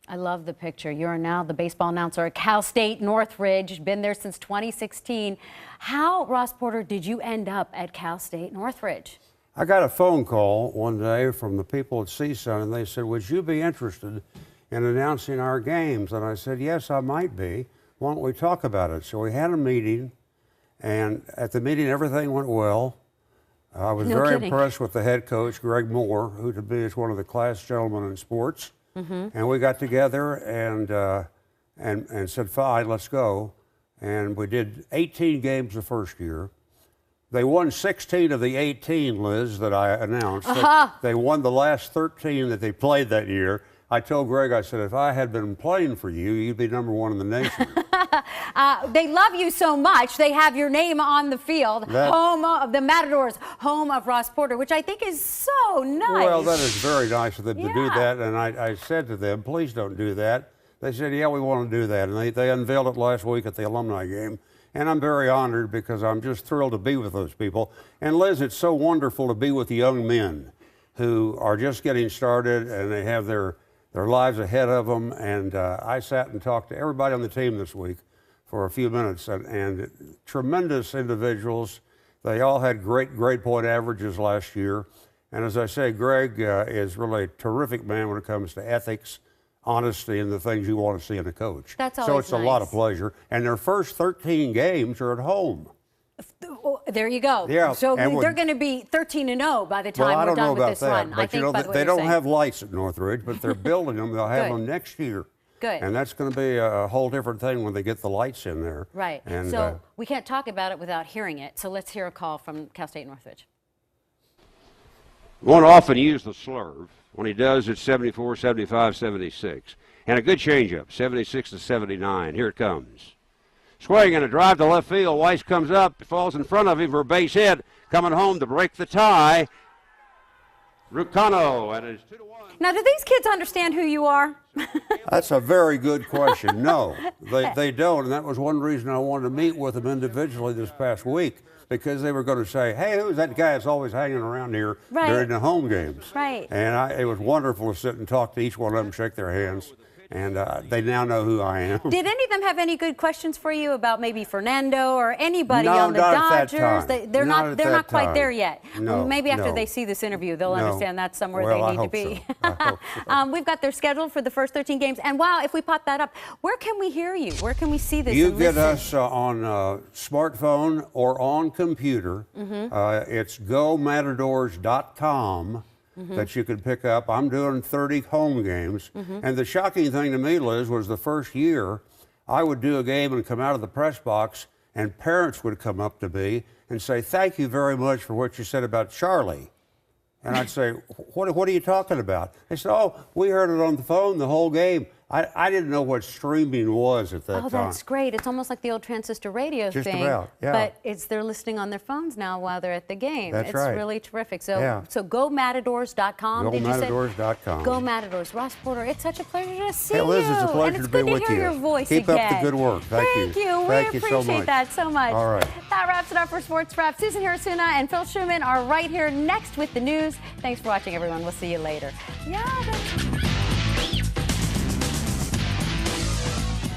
I love the picture. You're now the baseball announcer at Cal State Northridge. Been there since 2016. How, Ross Porter, did you end up at Cal State Northridge? I got a phone call one day from the people at CSUN, and they said, would you be interested in announcing our games? And I said, yes, I might be. Why don't we talk about it? So we had a meeting, and at the meeting, everything went well. I was very impressed with the head coach, Greg Moore, who to me is one of the class gentlemen in sports. And we got together and said, fine, let's go. And we did 18 games the first year. They won 16 of the 18, Liz, that I announced. They won the last 13 that they played that year. I told Greg, I said, if I had been playing for you, you'd be #1 in the nation. They love you so much, they have your name on the field, home of the Matadors, home of Ross Porter, which I think is so nice. Well, that is very nice of them to do that, and I said to them, please don't do that. They said, yeah, we want to do that, and they unveiled it last week at the alumni game, and I'm very honored because I'm just thrilled to be with those people. And Liz, it's so wonderful to be with the young men who are just getting started, and they have their lives ahead of them, and I sat and talked to everybody on the team this week for a few minutes, and tremendous individuals. They all had great grade point averages last year, and as I say, Greg is really a terrific man when it comes to ethics, honesty, and the things you want to see in a coach. That's always so it's nice. A lot of pleasure, and their first 13 games are at home. There you go. Yeah, so they're going to be 13-0 by the time we're done with this run. But you know, they don't have lights at Northridge, but they're building them. They'll have them next year. Good. And that's going to be a whole different thing when they get the lights in there. Right. And, so we can't talk about it without hearing it. So let's hear a call from Cal State Northridge. Won't often use the slurve. When he does, it's 74, 75, 76. And a good changeup, 76 to 79. Here it comes. Swing and a drive to left field. Weiss comes up, falls in front of him for a base hit. Coming home to break the tie. Rucano, and it's 2-1. Now, do these kids understand who you are? That's a very good question. No, they don't, and that was one reason I wanted to meet with them individually this past week, because they were going to say, hey, who's that guy that's always hanging around here during the home games? Right. And it was wonderful to sit and talk to each one of them, shake their hands. And they now know who I am. Did any of them have any good questions for you about maybe Fernando or anybody on the Dodgers? They're not quite there yet. No, maybe after they see this interview, they'll understand that's somewhere they need to be. So. I hope so. We've got their schedule for the first 13 games. And wow, if we pop that up, where can we hear you? Where can we see this? You get us on smartphone or on computer. It's gomatadors.com. That you could pick up. I'm doing 30 home games. And the shocking thing to me, Liz, was the first year I would do a game and come out of the press box and parents would come up to me and say, thank you very much for what you said about Charlie. And I'd say, what are you talking about? They said, oh, we heard it on the phone the whole game. I didn't know what streaming was at that time. Oh, that's great. It's almost like the old transistor radio thing. Just about, yeah. But they're listening on their phones now while they're at the game. That's it's right. really terrific. So, so gomatadors.com. Gomatadors.com. Go Matadors. Ross Porter, it's such a pleasure to see you. Hey, Liz, you. it's a pleasure to be with you. And it's good to hear your voice Keep again. up the good work. Thank you. Thank you. We appreciate that so much. All right. That wraps it up for Sports Wrap. Susan Hirasuna and Phil Schuman are right here next with the news. Thanks for watching, everyone. We'll see you later. Yeah.